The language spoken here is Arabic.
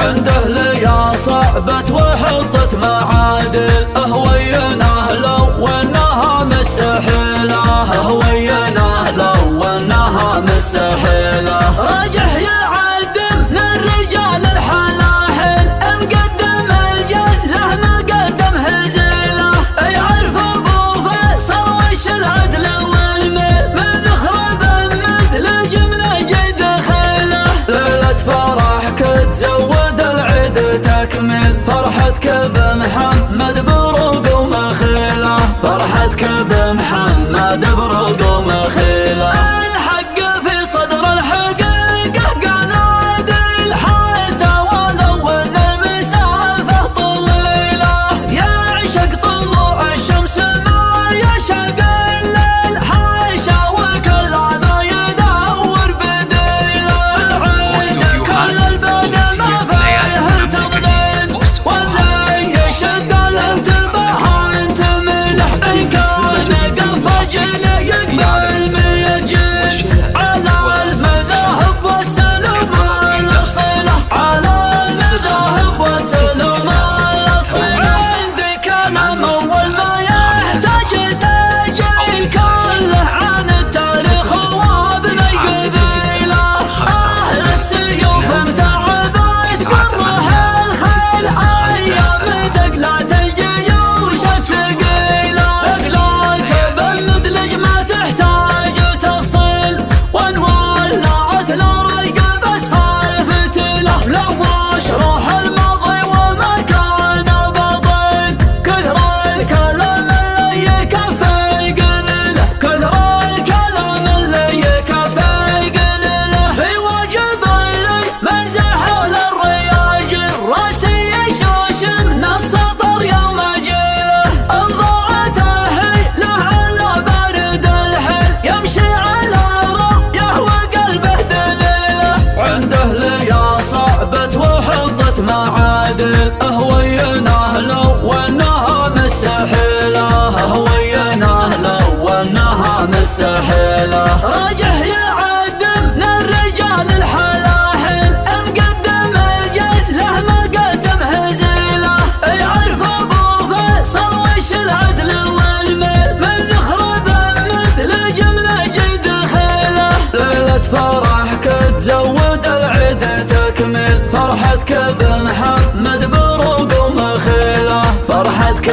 عنده ليا صعبت وحطت معادل، اهوينا لو انها مستحيلة، اهوينا لو انها مستحيلة. راجح يعدم من الرجال الحلاحل، مقدم الجاز له مقدم هزيلة، يعرف ابو فيصل وش العدل والميل، من ذخره بمد لجمله جيد خيله. ليلة فرحك تزود العيد تكمل، فرحتك بمحمد بروق ومخيله، فرحتك بمحمد بروق ومخيله. الحق في صدر الحقيقة كان عادل حتى ولو ان المسافة طويلة، يعشق طلوع الشمس ما يعشق الليل، حاشا وكل ما يدور بديله. عيد كل البلد ما فيه تضليل، واللي يشد الانتباه انت مله، ان كان قفجنا يقبل ميجي على المذاهب والسلم الاصيله، على المذاهب والسلم الاصيله. عندي كلام اول ما يحتاج تاجيل، كله عن التاريخ وابن القبيله، اهل السيوف متعبس قره الخيل، ايام دقلات الجيوش الثقيله. دقلات بالمدلج ما تحتاج تفصيل، وانولعت لرق باسفل فتيله، لو مشروح الماضي وما كان بطيل، كثر الكلام اللي يكفي قليله، كثر الكلام اللي يكفي قليله. في واجب لي مزح للرياج الراسي يشوش من السطر يوم جيله، انضاعت الحيله على بارد الحيل، يمشي على رأيه وقلبه دليله. عنده ليا صعبت وحطت معادل، اهوينا لو انها مستحيلة، اهوينا لو انها مستحيلة. راجح يعدم من الرجال الحلاحل، مقدم الجاز له مقدم هزيلة، يعرف ابو فيصل وش العدل والميل، من ذخره بمد لجمله جيد خيله. ليلة فرحك تزود العيد تكمل، فرحتك بمحمد بروق ومخيله، فرحتك